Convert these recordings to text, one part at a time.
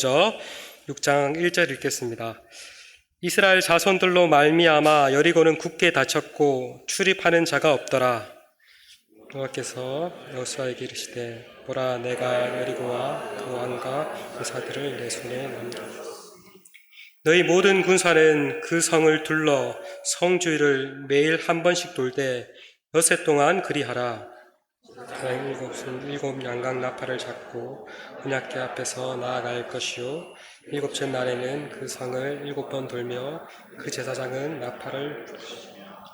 먼저 6장 1절 읽겠습니다. 이스라엘 자손들로 말미암아 여리고는 굳게 닫혔고 출입하는 자가 없더라. 여호와께서 여호수아에게 이르시되 보라, 내가 여리고와 그 왕과 그 사들을 내 손에 넘겼다. 너희 모든 군사는 그 성을 둘러 성주위를 매일 한 번씩 돌되 엿새 동안 그리하라. 일곱 양각 나팔을 잡고 언약궤 앞에서 나아갈 것이요, 일곱째 날에는 그 성을 7번 돌며 그 제사장은 나팔을 부르시리라.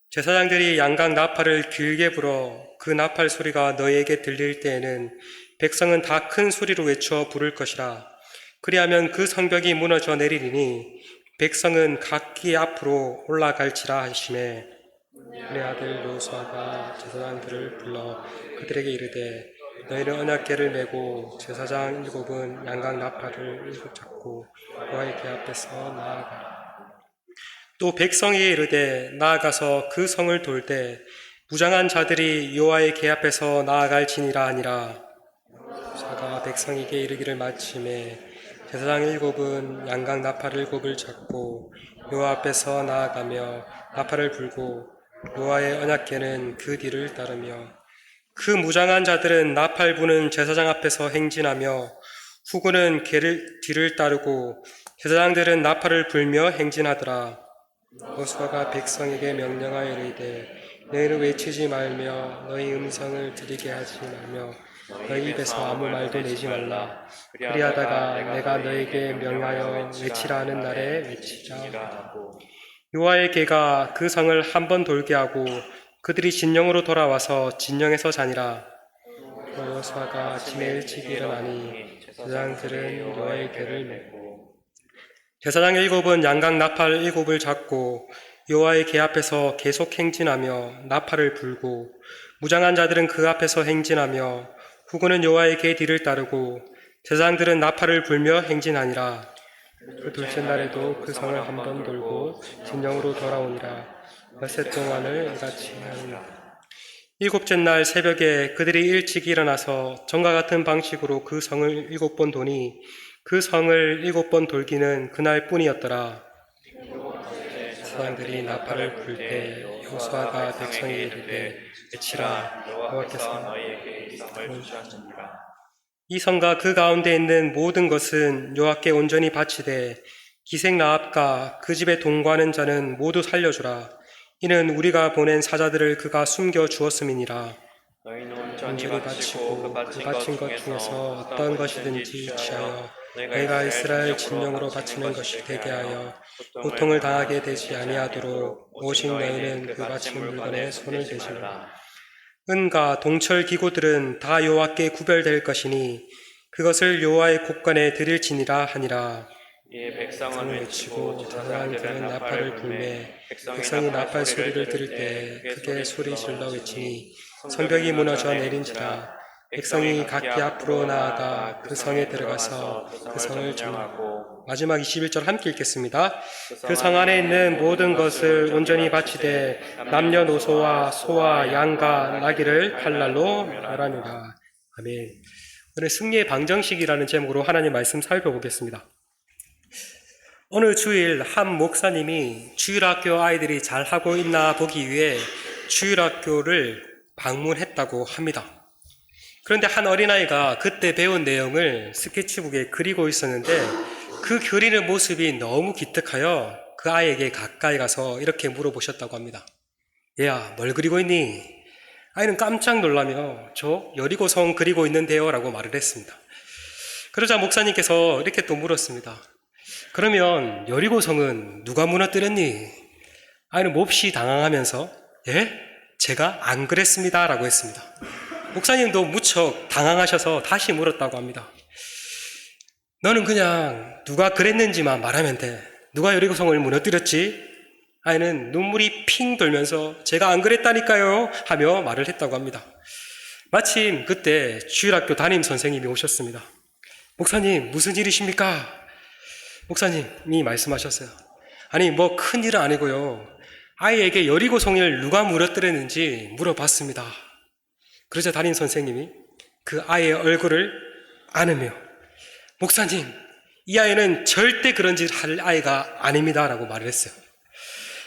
제사장들이 양각 나팔을 길게 불어 그 나팔 소리가 너희에게 들릴 때에는 백성은 다 큰 소리로 외쳐 부를 것이라. 그리하면 그 성벽이 무너져 내리리니 백성은 각기 앞으로 올라갈지라 하시매, 내 아들 여호수아가 제사장들을 불러 그들에게 이르되 너희는 언약궤를 메고 제사장 7은 양각 나팔을 7 잡고 여호와의 궤 앞에서 나아가라. 또 백성에게 이르되 나아가서 그 성을 돌되 무장한 자들이 여호와의 궤 앞에서 나아갈지니라 하니라. 여호수아가 백성에게 이르기를 마침에 제사장 7은 양각 나팔 7을 잡고 여호와 앞에서 나아가며 나팔을 불고 여호와의 언약궤는 그 뒤를 따르며 그 무장한 자들은 나팔 부는 제사장 앞에서 행진하며 후군은 궤를 뒤를 따르고 제사장들은 나팔을 불며 행진하더라. 여호수아가 백성에게 명령하여 이르되 너희는 외치지 말며 너희 음성을 들리게 하지 말며 너희 입에서 아무 말도 내지 말라. 그리하다가 내가 너에게 명하여 외치라 하는 날에 외치자. 여호와의 궤가 그 성을 한 번 돌게 하고 그들이 진영으로 돌아와서 진영에서 자니라. 여호수아가 아침에 일찍 일어나니 제사장들은 여호와의 궤를 메고 제사장 7은 양각 나팔 7을 잡고 여호와의 궤 앞에서 계속 행진하며 나팔을 불고 무장한 자들은 그 앞에서 행진하며 후군은 여호와의 궤 뒤를 따르고 제사장들은 나팔을 불며 행진하니라. 그 둘째 날에도 그 성을 한 번 돌고 진영으로 돌아오니라. 엿새 동안을 이같이 하니라. 7째 날 새벽에 그들이 일찍 일어나서 전과 같은 방식으로 그 성을 7번 도니 그 성을 7번 돌기는 그날 뿐이었더라. 사람들이 나팔을 불 때 여호수아가 백성에게 이르되 외치라, 여호와께서 너희에게 이 성을 주셨느니라. 이 성과 그 가운데 있는 모든 것은 여호와께 온전히 바치되 기생 라합과 그 집에 동거하는 자는 모두 살려주라. 이는 우리가 보낸 사자들을 그가 숨겨 주었음이니라. 너희는 온전히 바치고 그 바친 것 중에서 어떤 것이든지 취하여 너희가 이스라엘 진영으로 바치는 것이 되게 하여 고통을 당하게 되지 아니하도록 오직 너희는 그 바친 물건에 손을 대지 말라. 은과 동철 기구들은 다 여호와께 구별될 것이니 그것을 여호와의 곳간에 드릴지니라 하니라. 이에 백성은 외치고 제사장들은 나팔을 불매 백성이 나팔 소리를 들을 때 크게 소리 질러 외치니 성벽이 무너져 내린지라. 백성이 각기 앞으로 나아가 그 성에 들어가서 그 성을 점령하고. 마지막 21절 함께 읽겠습니다. 그 성 안에 있는 모든 것을 온전히 바치되 남녀노소와 소와 양과 나귀를 칼날로 멸하니라. 아멘. 오늘 승리의 방정식이라는 제목으로 하나님 말씀 살펴보겠습니다. 오늘 주일 한 목사님이 주일학교 아이들이 잘하고 있나 보기 위해 주일학교를 방문했다고 합니다. 그런데 한 어린아이가 그때 배운 내용을 스케치북에 그리고 있었는데 그 그리는 모습이 너무 기특하여 그 아이에게 가까이 가서 이렇게 물어보셨다고 합니다. 얘야, 뭘 그리고 있니? 아이는 깜짝 놀라며 저 여리고성 그리고 있는데요 라고 말을 했습니다. 그러자 목사님께서 이렇게 또 물었습니다. 그러면 여리고성은 누가 무너뜨렸니? 아이는 몹시 당황하면서 예? 제가 안 그랬습니다 라고 했습니다. 목사님도 무척 당황하셔서 다시 물었다고 합니다. 너는 그냥 누가 그랬는지만 말하면 돼. 누가 여리고성을 무너뜨렸지? 아이는 눈물이 핑 돌면서 제가 안 그랬다니까요 하며 말을 했다고 합니다. 마침 그때 주일학교 담임선생님이 오셨습니다. 목사님, 무슨 일이십니까? 목사님이 말씀하셨어요. 아니, 뭐 큰일은 아니고요. 아이에게 여리고성을 누가 무너뜨렸는지 물어봤습니다. 그러자 담임선생님이 그 아이의 얼굴을 안으며 목사님, 이 아이는 절대 그런 짓 할 아이가 아닙니다 라고 말을 했어요.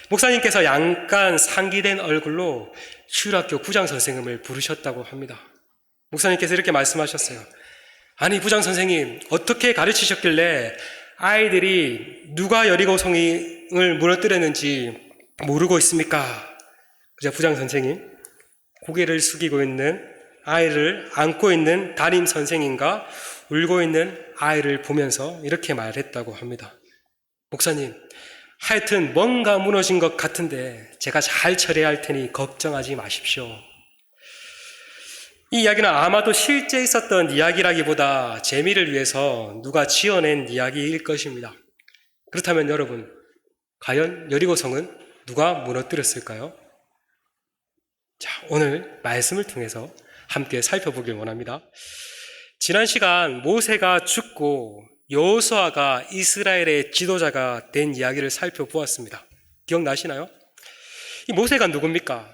목사님께서 약간 상기된 얼굴로 주일학교 부장선생님을 부르셨다고 합니다. 목사님께서 이렇게 말씀하셨어요. 아니 부장선생님, 어떻게 가르치셨길래 아이들이 누가 여리고성을 무너뜨렸는지 모르고 있습니까? 그저 부장선생님, 고개를 숙이고 있는 아이를 안고 있는 담임 선생님과 울고 있는 아이를 보면서 이렇게 말했다고 합니다. 목사님, 하여튼 뭔가 무너진 것 같은데 제가 잘 처리할 테니 걱정하지 마십시오. 이 이야기는 아마도 실제 있었던 이야기라기보다 재미를 위해서 누가 지어낸 이야기일 것입니다. 그렇다면 여러분, 과연 여리고성은 누가 무너뜨렸을까요? 자, 오늘 말씀을 통해서 함께 살펴보길 원합니다. 지난 시간 모세가 죽고 여호수아가 이스라엘의 지도자가 된 이야기를 살펴보았습니다. 기억나시나요? 이 모세가 누굽니까?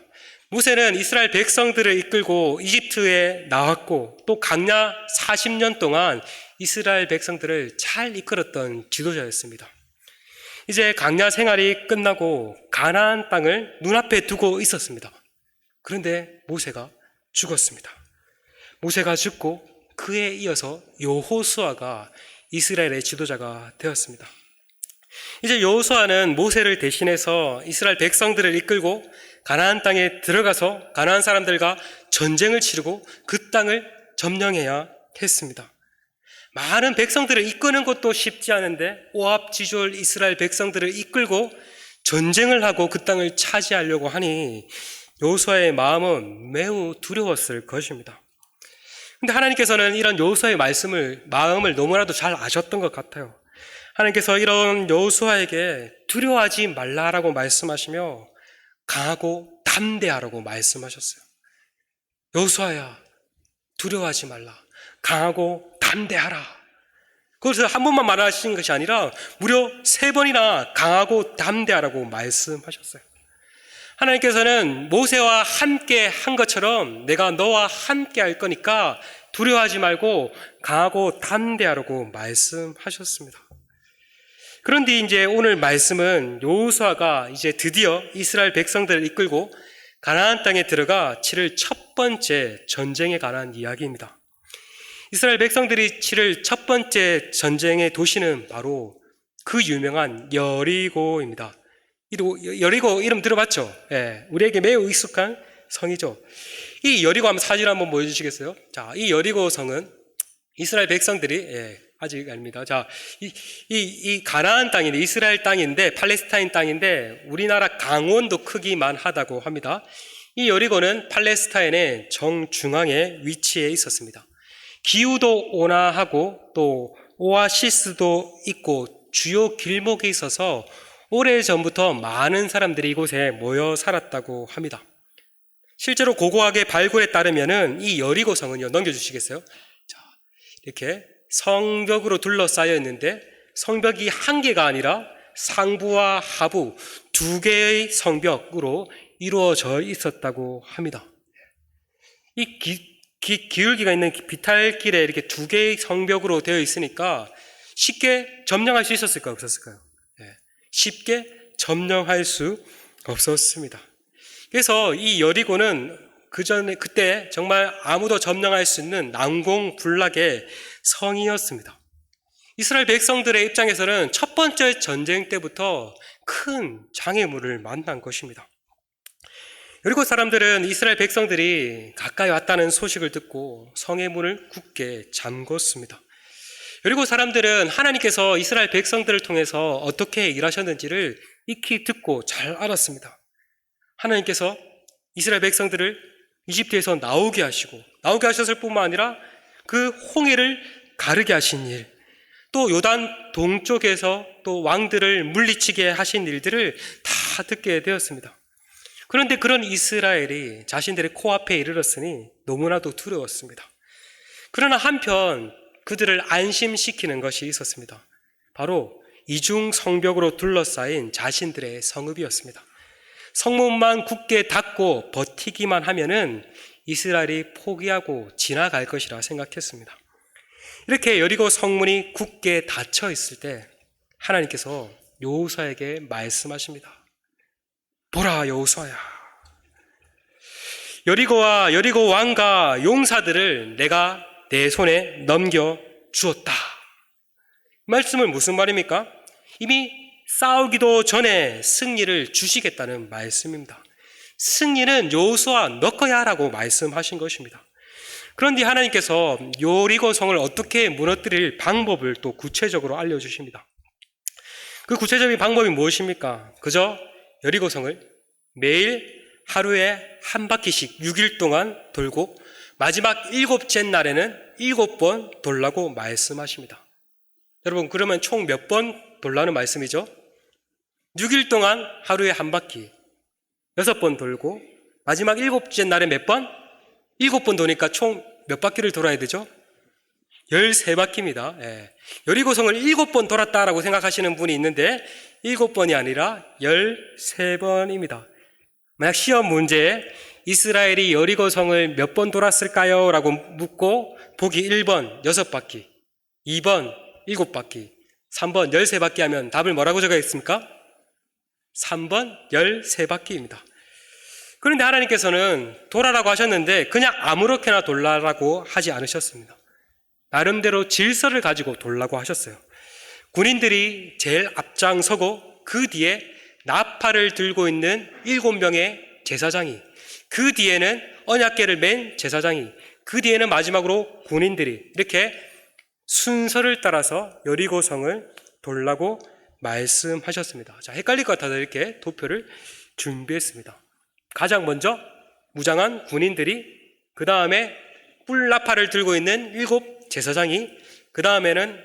모세는 이스라엘 백성들을 이끌고 이집트에 나왔고 또 광야 40년 동안 이스라엘 백성들을 잘 이끌었던 지도자였습니다. 이제 광야 생활이 끝나고 가나안 땅을 눈앞에 두고 있었습니다. 그런데 모세가 죽었습니다. 모세가 죽고 그에 이어서 여호수아가 이스라엘의 지도자가 되었습니다. 이제 여호수아는 모세를 대신해서 이스라엘 백성들을 이끌고 가나안 땅에 들어가서 가나안 사람들과 전쟁을 치르고 그 땅을 점령해야 했습니다. 많은 백성들을 이끄는 것도 쉽지 않은데 오합지졸 이스라엘 백성들을 이끌고 전쟁을 하고 그 땅을 차지하려고 하니 여호수아의 마음은 매우 두려웠을 것입니다. 근데 하나님께서는 이런 여호수아의 마음을 너무나도 잘 아셨던 것 같아요. 하나님께서 이런 여호수아에게 두려워하지 말라라고 말씀하시며 강하고 담대하라고 말씀하셨어요. 여호수아야, 두려워하지 말라. 강하고 담대하라. 그래서 한 번만 말하신 것이 아니라 무려 3번이나 강하고 담대하라고 말씀하셨어요. 하나님께서는 모세와 함께 한 것처럼 내가 너와 함께 할 거니까 두려워하지 말고 강하고 담대하라고 말씀하셨습니다. 그런데 이제 오늘 말씀은 여호수아가 이제 드디어 이스라엘 백성들을 이끌고 가나안 땅에 들어가 치를 첫 번째 전쟁에 관한 이야기입니다. 이스라엘 백성들이 치를 첫 번째 전쟁의 도시는 바로 그 유명한 여리고입니다. 여리고 이름 들어봤죠? 예, 우리에게 매우 익숙한 성이죠. 이 여리고 한번 사진 한번 보여주시겠어요? 자, 이 여리고 성은 이스라엘 백성들이 아직 아닙니다. 자, 이 가나안 땅인데 이스라엘 땅인데 팔레스타인 땅인데 우리나라 강원도 크기만 하다고 합니다. 이 여리고는 팔레스타인의 정중앙에 위치해 있었습니다. 기후도 온화하고 또 오아시스도 있고 주요 길목에 있어서 오래전부터 많은 사람들이 이곳에 모여 살았다고 합니다. 실제로 고고하게 발굴에 따르면은 이 여리고성은요, 넘겨주시겠어요? 자, 이렇게 성벽으로 둘러싸여 있는데 성벽이 한 개가 아니라 상부와 하부 2개의 성벽으로 이루어져 있었다고 합니다. 이 기울기가 있는 비탈길에 이렇게 2개의 성벽으로 되어 있으니까 쉽게 점령할 수 있었을까요? 없었을까요? 쉽게 점령할 수 없었습니다. 그래서 이 여리고는 그때 정말 아무도 점령할 수 있는 난공불락의 성이었습니다. 이스라엘 백성들의 입장에서는 첫 번째 전쟁 때부터 큰 장애물을 만난 것입니다. 여리고 사람들은 이스라엘 백성들이 가까이 왔다는 소식을 듣고 성의 문을 굳게 잠궜습니다. 여리고 사람들은 하나님께서 이스라엘 백성들을 통해서 어떻게 일하셨는지를 익히 듣고 잘 알았습니다. 하나님께서 이스라엘 백성들을 이집트에서 나오게 하셨을 뿐만 아니라 그 홍해를 가르게 하신 일, 또 요단 동쪽에서 또 왕들을 물리치게 하신 일들을 다 듣게 되었습니다. 그런데 그런 이스라엘이 자신들의 코앞에 이르렀으니 너무나도 두려웠습니다. 그러나 한편 그들을 안심시키는 것이 있었습니다. 바로 이중 성벽으로 둘러싸인 자신들의 성읍이었습니다. 성문만 굳게 닫고 버티기만 하면은 이스라엘이 포기하고 지나갈 것이라 생각했습니다. 이렇게 여리고 성문이 굳게 닫혀 있을 때 하나님께서 여호수아에게 말씀하십니다. 보라, 여호수아야, 여리고와 여리고 왕과 용사들을 내가 내 손에 넘겨 주었다. 말씀은 무슨 말입니까? 이미 싸우기도 전에 승리를 주시겠다는 말씀입니다. 승리는 여호수아 너 거야 라고 말씀하신 것입니다. 그런데 하나님께서 여리고 성을 어떻게 무너뜨릴 방법을 또 구체적으로 알려주십니다. 그 구체적인 방법이 무엇입니까? 그저 여리고 성을 매일 하루에 한 바퀴씩 6일 동안 돌고 마지막 7째 날에는 7번 돌라고 말씀하십니다. 여러분, 그러면 총 몇 번 돌라는 말씀이죠? 6일 동안 하루에 한 바퀴 6번 돌고 마지막 7째 날에 몇 번? 7번 도니까 총 몇 바퀴를 돌아야 되죠? 13바퀴입니다. 예. 여리고성을 7번 돌았다라고 생각하시는 분이 있는데 7번이 아니라 13번입니다. 만약 시험 문제에 이스라엘이 여리고성을 몇 번 돌았을까요? 라고 묻고 보기 1번 6바퀴, 2번 7바퀴, 3번 13바퀴 하면 답을 뭐라고 적어야겠습니까? 3번 13바퀴입니다. 그런데 하나님께서는 돌아라고 하셨는데 그냥 아무렇게나 돌라라고 하지 않으셨습니다. 나름대로 질서를 가지고 돌라고 하셨어요. 군인들이 제일 앞장서고 그 뒤에 나팔을 들고 있는 7명의 제사장이, 그 뒤에는 언약궤를 맨 제사장이, 그 뒤에는 마지막으로 군인들이 이렇게 순서를 따라서 여리고성을 돌라고 말씀하셨습니다. 자, 헷갈릴 것 같아서 이렇게 도표를 준비했습니다. 가장 먼저 무장한 군인들이, 그 다음에 뿔나팔을 들고 있는 7 제사장이, 그 다음에는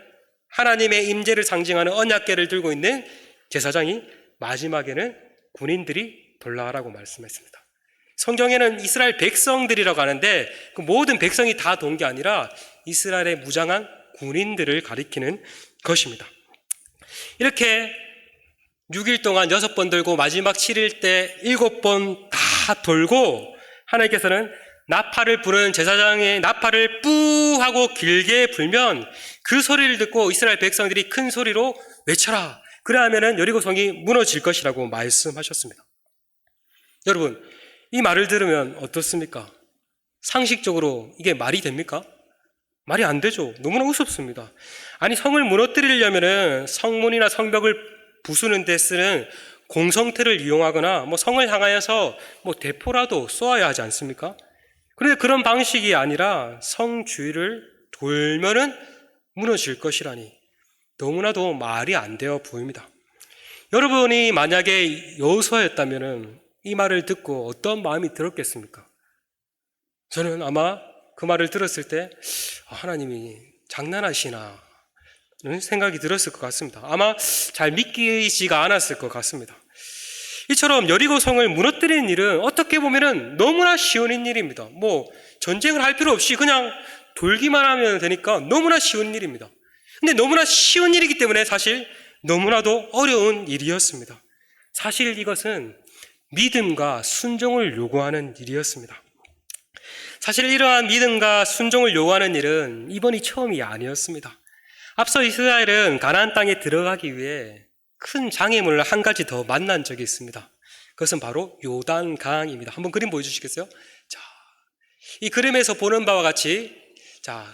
하나님의 임재를 상징하는 언약궤를 들고 있는 제사장이, 마지막에는 군인들이 돌라라고 말씀했습니다. 성경에는 이스라엘 백성들이라고 하는데 그 모든 백성이 다 돈 게 아니라 이스라엘의 무장한 군인들을 가리키는 것입니다. 이렇게 6일 동안 6번 돌고 마지막 7일 때 7번 다 돌고 하나님께서는 나팔을 부르는 제사장의 나팔을 뿌 하고 길게 불면 그 소리를 듣고 이스라엘 백성들이 큰 소리로 외쳐라. 그러하면은 여리고성이 무너질 것이라고 말씀하셨습니다. 여러분, 이 말을 들으면 어떻습니까? 상식적으로 이게 말이 됩니까? 말이 안 되죠. 너무나 우습습니다. 아니, 성을 무너뜨리려면은 성문이나 성벽을 부수는 데 쓰는 공성태를 이용하거나 성을 향하여서 대포라도 쏘아야 하지 않습니까? 그런데 그런 방식이 아니라 성 주위를 돌면은 무너질 것이라니 너무나도 말이 안 되어 보입니다. 여러분이 만약에 여호수아였다면은 이 말을 듣고 어떤 마음이 들었겠습니까? 저는 아마 그 말을 들었을 때 하나님이 장난하시나 는 생각이 들었을 것 같습니다. 아마 잘 믿기지가 않았을 것 같습니다. 이처럼 여리고성을 무너뜨리는 일은 어떻게 보면은 너무나 쉬운 일입니다. 전쟁을 할 필요 없이 그냥 돌기만 하면 되니까 너무나 쉬운 일입니다. 근데 너무나 쉬운 일이기 때문에 사실 너무나도 어려운 일이었습니다. 사실 이것은 믿음과 순종을 요구하는 일이었습니다. 사실 이러한 믿음과 순종을 요구하는 일은 이번이 처음이 아니었습니다. 앞서 이스라엘은 가나안 땅에 들어가기 위해 큰 장애물을 한 가지 더 만난 적이 있습니다. 그것은 바로 요단강입니다. 한번 그림 보여주시겠어요? 자, 이 그림에서 보는 바와 같이, 자,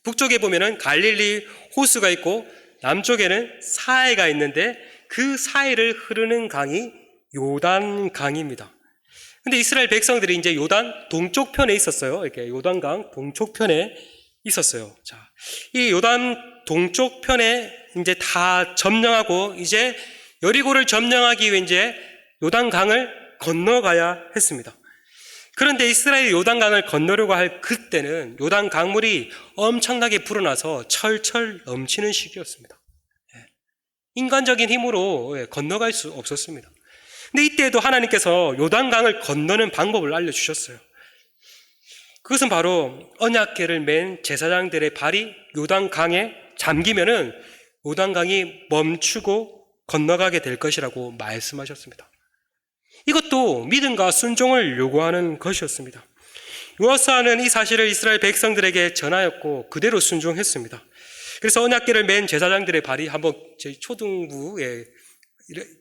북쪽에 보면은 갈릴리 호수가 있고 남쪽에는 사해가 있는데 그 사해를 흐르는 강이 요단강입니다. 근데 이스라엘 백성들이 이제 요단 동쪽 편에 있었어요. 이렇게 요단강 동쪽 편에 있었어요. 자, 이 요단 동쪽 편에 이제 다 점령하고 이제 여리고를 점령하기 위해 이제 요단강을 건너가야 했습니다. 그런데 이스라엘이 요단강을 건너려고 할 그때는 요단 강물이 엄청나게 불어나서 철철 넘치는 시기였습니다. 인간적인 힘으로 건너갈 수 없었습니다. 근데 이때에도 하나님께서 요단강을 건너는 방법을 알려주셨어요. 그것은 바로 언약궤를 맨 제사장들의 발이 요단강에 잠기면은 요단강이 멈추고 건너가게 될 것이라고 말씀하셨습니다. 이것도 믿음과 순종을 요구하는 것이었습니다. 여호수아는 이 사실을 이스라엘 백성들에게 전하였고 그대로 순종했습니다. 그래서 언약궤를 맨 제사장들의 발이 한번 저희 초등부에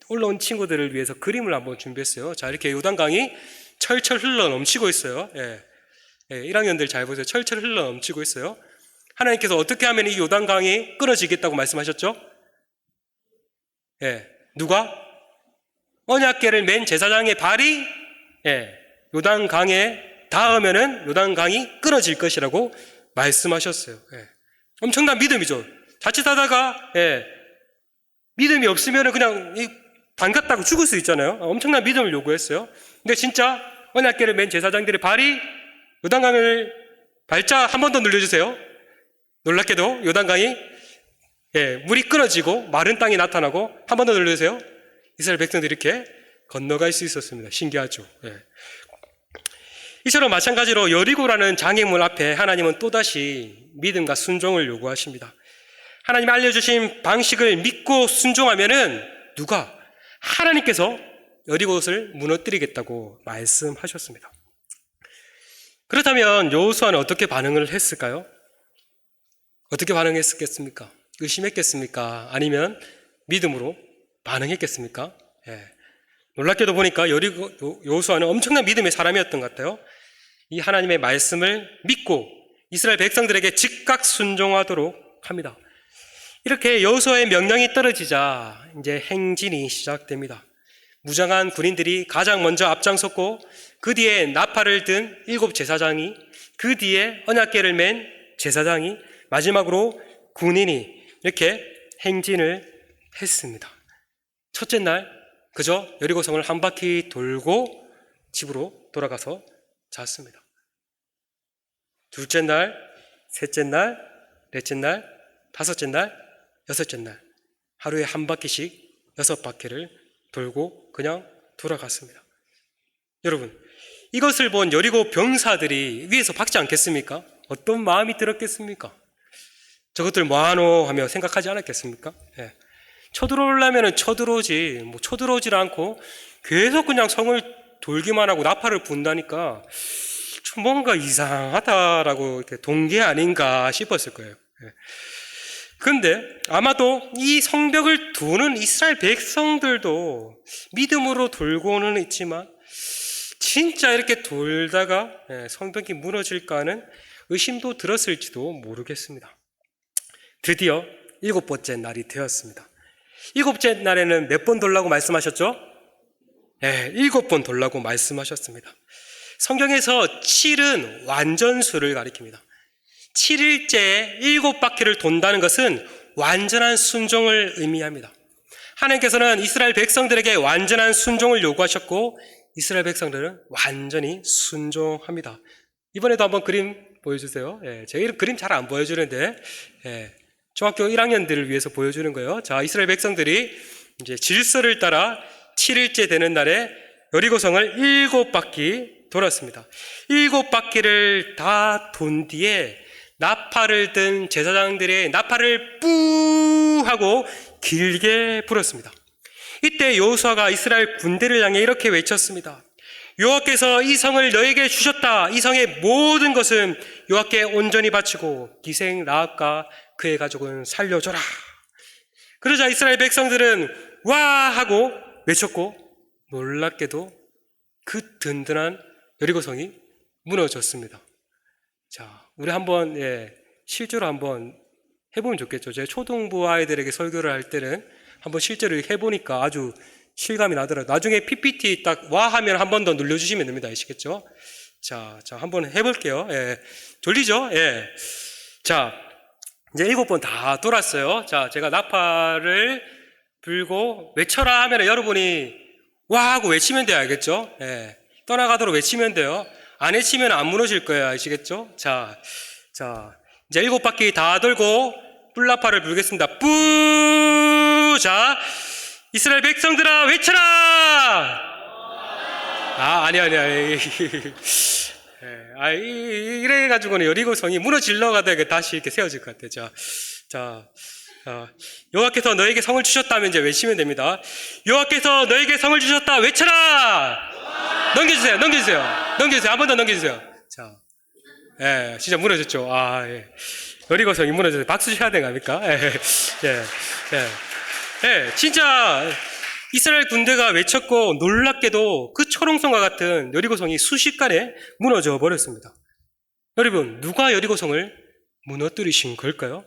올라온 친구들을 위해서 그림을 한번 준비했어요. 자, 이렇게 요단강이 철철 흘러 넘치고 있어요. 1학년들 잘 보세요. 철철 흘러 넘치고 있어요. 하나님께서 어떻게 하면 이 요단강이 끊어지겠다고 말씀하셨죠? 누가? 언약궤를 맨 제사장의 발이 요단강에 닿으면은 요단강이 끊어질 것이라고 말씀하셨어요. 엄청난 믿음이죠. 자칫하다가 믿음이 없으면은 그냥 반갑다고 죽을 수 있잖아요. 엄청난 믿음을 요구했어요. 근데 진짜 언약궤를 맨 제사장들의 발이 요단강을 발자 한 번 더 눌러주세요. 놀랍게도 요단강이 물이 끊어지고 마른 땅이 나타나고 한 번 더 눌러주세요. 이스라엘 백성들이 이렇게 건너갈 수 있었습니다. 신기하죠. 이처럼 마찬가지로 여리고라는 장애물 앞에 하나님은 또다시 믿음과 순종을 요구하십니다. 하나님 알려주신 방식을 믿고 순종하면은 누가? 하나님께서 여리고를 무너뜨리겠다고 말씀하셨습니다. 그렇다면 여호수아는 어떻게 반응을 했을까요? 어떻게 반응했겠습니까? 의심했겠습니까? 아니면 믿음으로 반응했겠습니까? 놀랍게도 보니까 여호수아는 엄청난 믿음의 사람이었던 것 같아요. 이 하나님의 말씀을 믿고 이스라엘 백성들에게 즉각 순종하도록 합니다. 이렇게 여호수아의 명령이 떨어지자 이제 행진이 시작됩니다. 무장한 군인들이 가장 먼저 앞장섰고 그 뒤에 나팔을 든 7 제사장이, 그 뒤에 언약궤를 맨 제사장이, 마지막으로 군인이 이렇게 행진을 했습니다. 첫째 날 그저 여리고성을 한 바퀴 돌고 집으로 돌아가서 잤습니다. 둘째 날, 셋째 날, 넷째 날, 다섯째 날, 여섯째 날, 하루에 한 바퀴씩 6바퀴를 돌고 그냥 돌아갔습니다. 여러분, 이것을 본 여리고 병사들이 위에서 박지 않겠습니까? 어떤 마음이 들었겠습니까? 저것들 뭐하노 하며 생각하지 않았겠습니까? 쳐들어오려면 쳐들어오지, 쳐들어오질 않고 계속 그냥 성을 돌기만 하고 나팔을 분다니까 좀 뭔가 이상하다라고 동기 아닌가 싶었을 거예요. 그런데 아마도 이 성벽을 두는 이스라엘 백성들도 믿음으로 돌고는 있지만 진짜 이렇게 돌다가 성벽이 무너질까 하는 의심도 들었을지도 모르겠습니다. 드디어 7번째 날이 되었습니다. 7번째 날에는 몇 번 돌라고 말씀하셨죠? 7번 돌라고 말씀하셨습니다. 성경에서 7은 완전수를 가리킵니다. 7일째에 7바퀴를 돈다는 것은 완전한 순종을 의미합니다. 하나님께서는 이스라엘 백성들에게 완전한 순종을 요구하셨고 이스라엘 백성들은 완전히 순종합니다. 이번에도 한번 그림 보여주세요. 제가 그림 잘 안 보여주는데 중학교 1학년들을 위해서 보여주는 거예요. 자, 이스라엘 백성들이 이제 질서를 따라 7일째 되는 날에 여리고성을 7바퀴 돌았습니다. 7바퀴를 다 돈 뒤에 나팔을 든 제사장들의 나팔을 뿌 하고 길게 불었습니다. 이때 여호수아가 이스라엘 군대를 향해 이렇게 외쳤습니다. 여호와께서 이 성을 너에게 주셨다. 이 성의 모든 것은 여호와께 온전히 바치고 기생 라합과 그의 가족은 살려줘라. 그러자 이스라엘 백성들은 와 하고 외쳤고 놀랍게도 그 든든한 여리고성이 무너졌습니다. 자, 우리 한번 실제로 한번 해보면 좋겠죠. 제가 초등부 아이들에게 설교를 할 때는 한번 실제로 해보니까 아주 실감이 나더라고요. 나중에 PPT 딱 와 하면 한 번 더 눌러주시면 됩니다. 아시겠죠? 자, 한번 해볼게요. 졸리죠? 자, 이제 7번 다 돌았어요. 자, 제가 나팔을 불고 외쳐라 하면 여러분이 와 하고 외치면 돼요. 알겠죠? 떠나가도록 외치면 돼요. 안 외치면 안 무너질 거예요. 아시겠죠? 자, 이제 7바퀴 다 돌고 뿔나팔을 불겠습니다. 뿌! 자, 이스라엘 백성들아 외쳐라! 아니야. 이래가지고는 여리고성이 무너질러 가다가 다시 이렇게 세워질 것 같아요. 자, 여호와께서 너에게 성을 주셨다면 이제 외치면 됩니다. 여호와께서 너에게 성을 주셨다 외쳐라! 넘겨주세요. 한 번 더 넘겨주세요. 자, 예, 진짜 무너졌죠. 아, 예. 여리고성이 무너져서 박수 쳐야 되는 거 아닙니까? 예, 예, 예. 예, 진짜 이스라엘 군대가 외쳤고 놀랍게도 그 초롱성과 같은 여리고성이 순식간에 무너져 버렸습니다. 여러분, 누가 여리고성을 무너뜨리신 걸까요?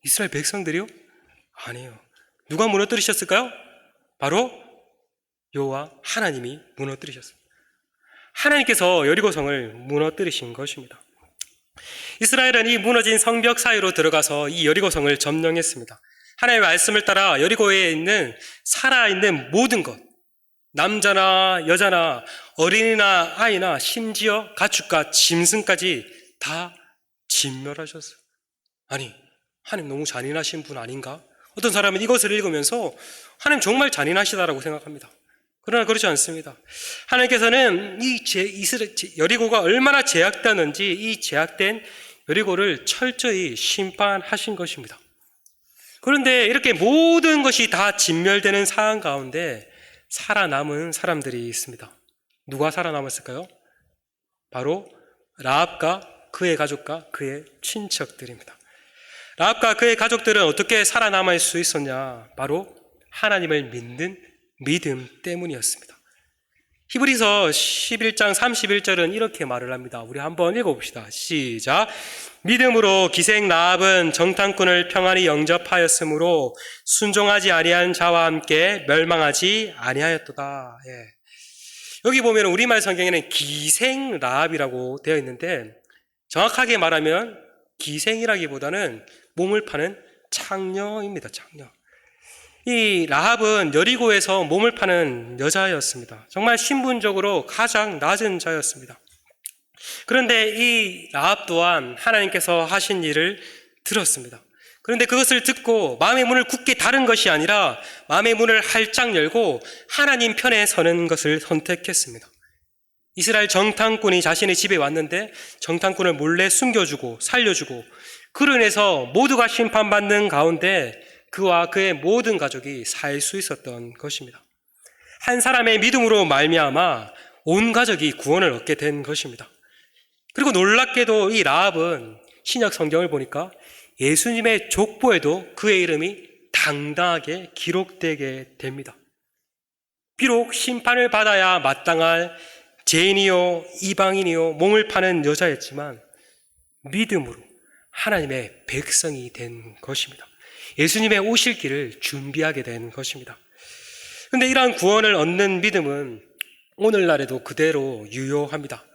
이스라엘 백성들이요? 아니에요. 누가 무너뜨리셨을까요? 바로 여호와 하나님이 무너뜨리셨습니다. 하나님께서 여리고성을 무너뜨리신 것입니다. 이스라엘은 이 무너진 성벽 사이로 들어가서 이 여리고성을 점령했습니다. 하나님의 말씀을 따라 여리고에 있는 살아있는 모든 것, 남자나 여자나 어린이나 아이나 심지어 가축과 짐승까지 다 진멸하셨어요. 아니, 하나님 너무 잔인하신 분 아닌가? 어떤 사람은 이것을 읽으면서 하나님 정말 잔인하시다라고 생각합니다. 그러나 그렇지 않습니다. 하나님께서는 여리고가 얼마나 제약되었는지 이 제약된 여리고를 철저히 심판하신 것입니다. 그런데 이렇게 모든 것이 다 진멸되는 상황 가운데 살아남은 사람들이 있습니다. 누가 살아남았을까요? 바로 라합과 그의 가족과 그의 친척들입니다. 라합과 그의 가족들은 어떻게 살아남을 수 있었냐? 바로 하나님을 믿는 믿음 때문이었습니다. 히브리서 11장 31절은 이렇게 말을 합니다. 우리 한번 읽어봅시다. 시작. 믿음으로 기생 라합은 정탐꾼을 평안히 영접하였으므로 순종하지 아니한 자와 함께 멸망하지 아니하였도다. 예. 여기 보면 우리말 성경에는 기생 라합이라고 되어 있는데 정확하게 말하면 기생이라기보다는 몸을 파는 창녀입니다. 창녀. 이 라합은 여리고에서 몸을 파는 여자였습니다. 정말 신분적으로 가장 낮은 자였습니다. 그런데 이 라합 또한 하나님께서 하신 일을 들었습니다. 그런데 그것을 듣고 마음의 문을 굳게 닫은 것이 아니라 마음의 문을 활짝 열고 하나님 편에 서는 것을 선택했습니다. 이스라엘 정탐꾼이 자신의 집에 왔는데 정탐꾼을 몰래 숨겨주고 살려주고 그로 인해서 모두가 심판받는 가운데 그와 그의 모든 가족이 살 수 있었던 것입니다. 한 사람의 믿음으로 말미암아 온 가족이 구원을 얻게 된 것입니다. 그리고 놀랍게도 이 라합은 신약 성경을 보니까 예수님의 족보에도 그의 이름이 당당하게 기록되게 됩니다. 비록 심판을 받아야 마땅할 죄인이요 이방인이요 몸을 파는 여자였지만 믿음으로 하나님의 백성이 된 것입니다. 예수님의 오실 길을 준비하게 된 것입니다. 그런데 이러한 구원을 얻는 믿음은 오늘날에도 그대로 유효합니다.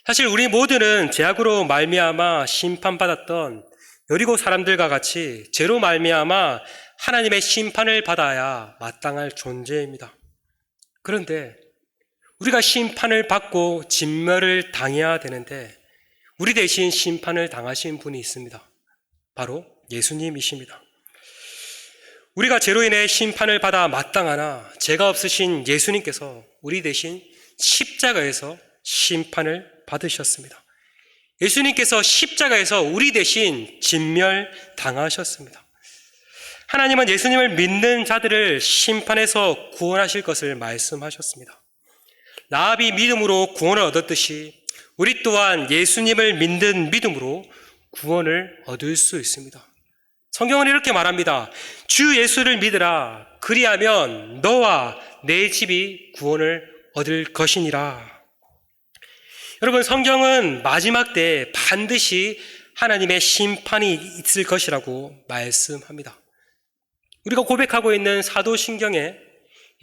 사실 우리 모두는 죄악으로 말미암아 심판받았던 여리고 사람들과 같이 죄로 말미암아 하나님의 심판을 받아야 마땅할 존재입니다. 그런데 우리가 심판을 받고 진멸을 당해야 되는데 우리 대신 심판을 당하신 분이 있습니다. 바로 예수님이십니다. 우리가 죄로 인해 심판을 받아 마땅하나 죄가 없으신 예수님께서 우리 대신 십자가에서 심판을 받으셨습니다. 예수님께서 십자가에서 우리 대신 진멸당하셨습니다. 하나님은 예수님을 믿는 자들을 심판에서 구원하실 것을 말씀하셨습니다. 라합이 믿음으로 구원을 얻었듯이 우리 또한 예수님을 믿는 믿음으로 구원을 얻을 수 있습니다. 성경은 이렇게 말합니다. 주 예수를 믿으라. 그리하면 너와 내 집이 구원을 얻을 것이니라. 여러분, 성경은 마지막 때에 반드시 하나님의 심판이 있을 것이라고 말씀합니다. 우리가 고백하고 있는 사도신경에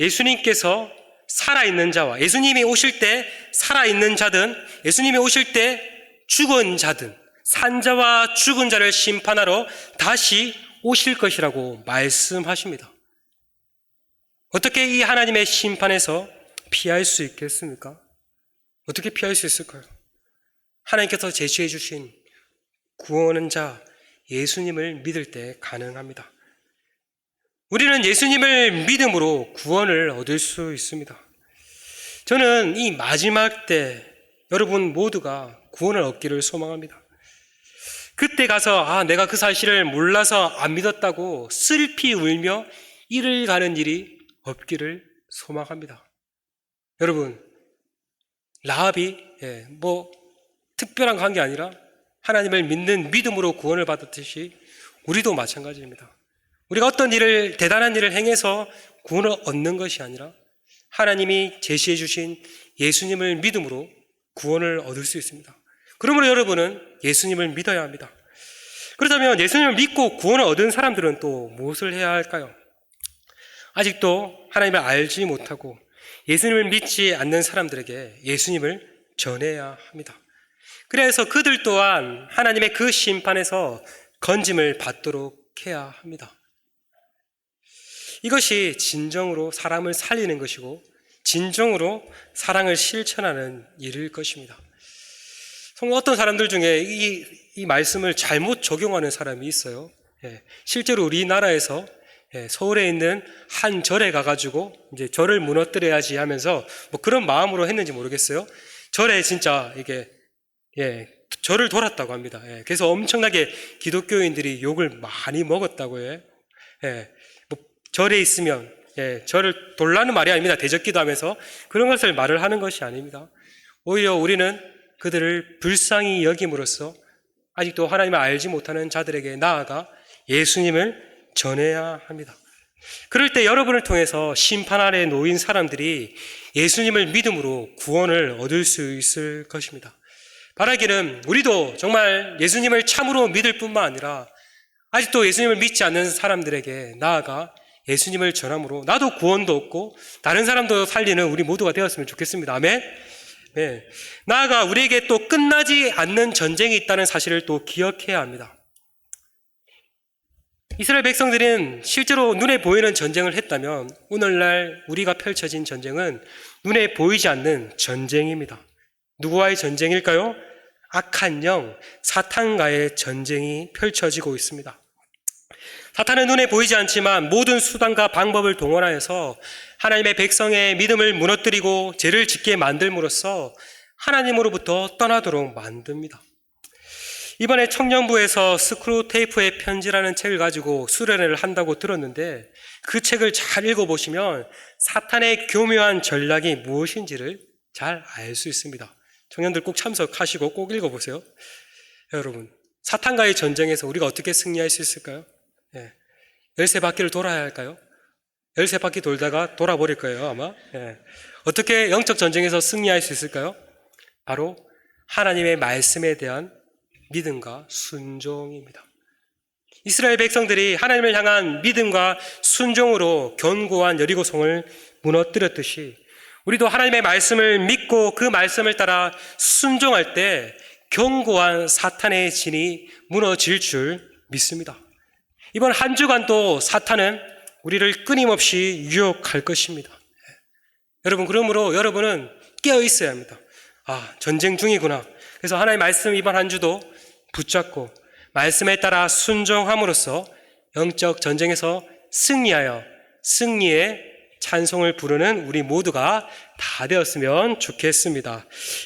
예수님께서 살아있는 자와 예수님이 오실 때 살아있는 자든 예수님이 오실 때 죽은 자든 산자와 죽은 자를 심판하러 다시 오실 것이라고 말씀하십니다. 어떻게 이 하나님의 심판에서 피할 수 있겠습니까? 어떻게 피할 수 있을까요? 하나님께서 제시해 주신 구원은 자 예수님을 믿을 때 가능합니다. 우리는 예수님을 믿음으로 구원을 얻을 수 있습니다. 저는 이 마지막 때 여러분 모두가 구원을 얻기를 소망합니다. 그때 가서 내가 그 사실을 몰라서 안 믿었다고 슬피 울며 이를 가는 일이 없기를 소망합니다. 여러분, 라합이 특별한 관계 아니라 하나님을 믿는 믿음으로 구원을 받았듯이 우리도 마찬가지입니다. 우리가 어떤 일을, 대단한 일을 행해서 구원을 얻는 것이 아니라 하나님이 제시해 주신 예수님을 믿음으로 구원을 얻을 수 있습니다. 그러므로 여러분은 예수님을 믿어야 합니다. 그렇다면 예수님을 믿고 구원을 얻은 사람들은 또 무엇을 해야 할까요? 아직도 하나님을 알지 못하고 예수님을 믿지 않는 사람들에게 예수님을 전해야 합니다. 그래서 그들 또한 하나님의 그 심판에서 건짐을 받도록 해야 합니다. 이것이 진정으로 사람을 살리는 것이고 진정으로 사랑을 실천하는 일일 것입니다. 어떤 사람들 중에 이 말씀을 잘못 적용하는 사람이 있어요. 실제로 우리나라에서 서울에 있는 한 절에 가가지고 이제 절을 무너뜨려야지 하면서 뭐 그런 마음으로 했는지 모르겠어요. 절에 진짜 이게 절을 돌았다고 합니다. 그래서 엄청나게 기독교인들이 욕을 많이 먹었다고 해요. 뭐 절에 있으면 절을 돌라는 말이 아닙니다. 대적기도 하면서 그런 것을 말을 하는 것이 아닙니다. 오히려 우리는 그들을 불쌍히 여김으로써 아직도 하나님을 알지 못하는 자들에게 나아가 예수님을 전해야 합니다. 그럴 때 여러분을 통해서 심판 아래 놓인 사람들이 예수님을 믿음으로 구원을 얻을 수 있을 것입니다. 바라기는 우리도 정말 예수님을 참으로 믿을 뿐만 아니라 아직도 예수님을 믿지 않는 사람들에게 나아가 예수님을 전함으로 나도 구원도 얻고 다른 사람도 살리는 우리 모두가 되었으면 좋겠습니다. 아멘. 나아가 우리에게 또 끝나지 않는 전쟁이 있다는 사실을 또 기억해야 합니다. 이스라엘 백성들은 실제로 눈에 보이는 전쟁을 했다면 오늘날 우리가 펼쳐진 전쟁은 눈에 보이지 않는 전쟁입니다. 누구와의 전쟁일까요? 악한 영, 사탄과의 전쟁이 펼쳐지고 있습니다. 사탄은 눈에 보이지 않지만 모든 수단과 방법을 동원하여서 하나님의 백성의 믿음을 무너뜨리고 죄를 짓게 만들므로써 하나님으로부터 떠나도록 만듭니다. 이번에 청년부에서 스크루테이프의 편지라는 책을 가지고 수련회를 한다고 들었는데 그 책을 잘 읽어보시면 사탄의 교묘한 전략이 무엇인지를 잘 알 수 있습니다. 청년들 꼭 참석하시고 꼭 읽어보세요. 여러분, 사탄과의 전쟁에서 우리가 어떻게 승리할 수 있을까요? 13바퀴를 돌아야 할까요? 13바퀴 돌다가 돌아버릴 거예요, 아마. 어떻게 영적 전쟁에서 승리할 수 있을까요? 바로 하나님의 말씀에 대한 믿음과 순종입니다. 이스라엘 백성들이 하나님을 향한 믿음과 순종으로 견고한 여리고성을 무너뜨렸듯이 우리도 하나님의 말씀을 믿고 그 말씀을 따라 순종할 때 견고한 사탄의 진이 무너질 줄 믿습니다. 이번 한 주간도 사탄은 우리를 끊임없이 유혹할 것입니다. 여러분, 그러므로 여러분은 깨어 있어야 합니다. 전쟁 중이구나. 그래서 하나님의 말씀 이번 한 주도 붙잡고 말씀에 따라 순종함으로써 영적 전쟁에서 승리하여 승리의 찬송을 부르는 우리 모두가 다 되었으면 좋겠습니다.